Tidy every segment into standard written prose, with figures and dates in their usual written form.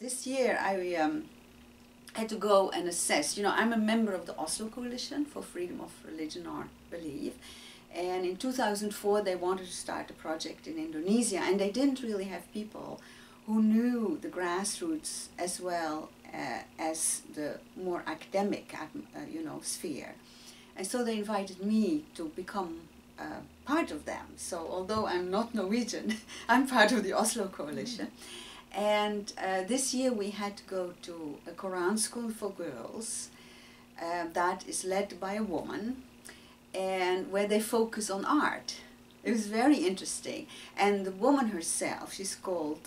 this year I had to go and assess. You know, I'm a member of the Oslo Coalition for Freedom of Religion or Belief. And in 2004 they wanted to start a project in Indonesia, and they didn't really have people who knew the grassroots as well as the more academic sphere. And so they invited me to become part of them. So although I'm not Norwegian, I'm part of the Oslo Coalition. And this year we had to go to a Quran school for girls that is led by a woman, and where they focus on art. It was very interesting. And the woman herself, she's called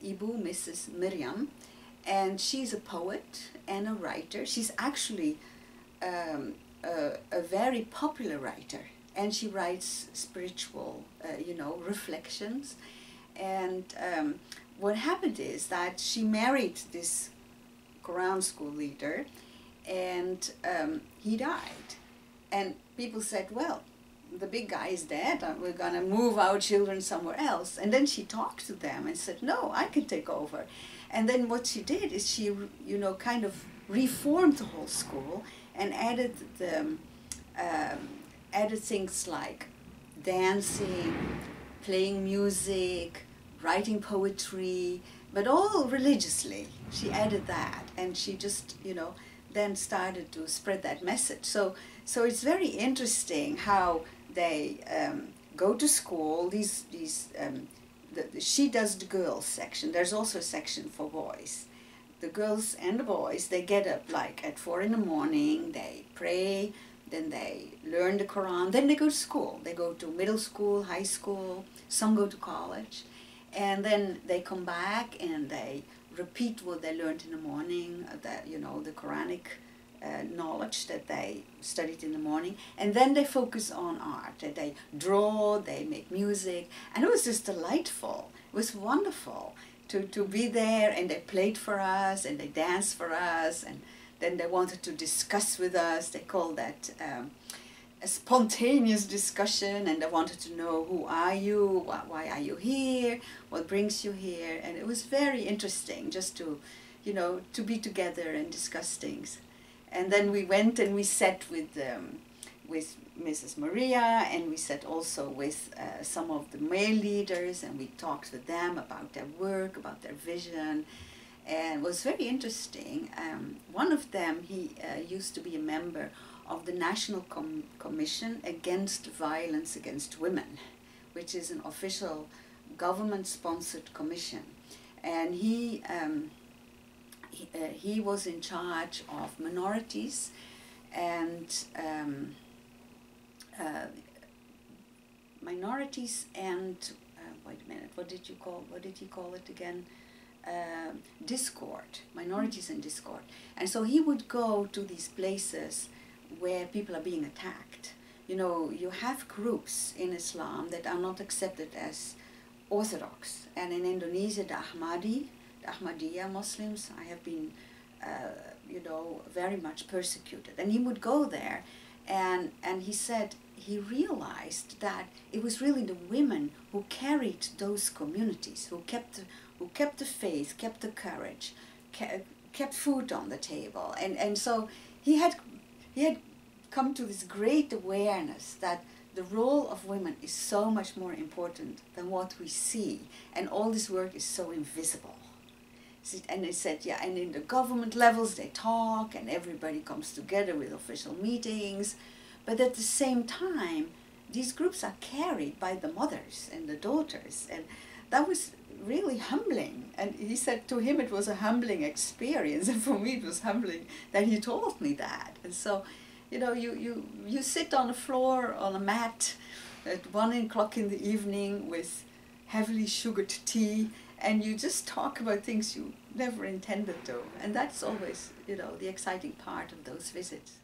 Ibu Mrs. Miriam, and she's a poet and a writer. She's actually a very popular writer, and she writes spiritual, reflections. And what happened is that she married this Quran school leader, and he died. And people said, well, the big guy is dead, we're going to move our children somewhere else. And then she talked to them and said, no, I can take over. And then what she did is she, kind of reformed the whole school and added added things like dancing, playing music, writing poetry, but all religiously. She added that, and she just, then started to spread that message. So it's very interesting how they go to school. She does the girls section. There's also a section for boys. The girls and the boys, they get up like at 4 in the morning, they pray, then they learn the Quran, then they go to school. They go to middle school, high school, some go to college, and then they come back and they repeat what they learned in the morning, the Quranic knowledge that they studied in the morning, and then they focus on art. They draw, they make music, and it was just delightful. It was wonderful to be there, and they played for us, and they danced for us, and then they wanted to discuss with us. They called that a spontaneous discussion, and they wanted to know, who are you, why are you here, what brings you here. And it was very interesting just to, to be together and discuss things. And then we went and we sat with Mrs. Maria, and we sat also with some of the male leaders, and we talked with them about their work, about their vision, and it was very interesting. One of them, he used to be a member of the National Commission Against Violence Against Women, which is an official government-sponsored commission. And he was in charge of minorities and wait a minute, what did he call it again? Discord, minorities and discord. And so he would go to these places where people are being attacked. You have groups in Islam that are not accepted as orthodox. And in Indonesia, the Ahmadiyya Muslims have been, very much persecuted. And he would go there, and he said he realized that it was really the women who carried those communities, who kept the faith, kept the courage, kept food on the table. And so he had come to this great awareness that the role of women is so much more important than what we see, and all this work is so invisible. And they said, yeah, and in the government levels they talk, and everybody comes together with official meetings, but at the same time, these groups are carried by the mothers and the daughters, and that was really humbling. And he said to him it was a humbling experience, and for me it was humbling that he told me that. And so, you sit on the floor on a mat at 1 o'clock in the evening with heavily sugared tea, and you just talk about things you never intended to. And that's always, the exciting part of those visits.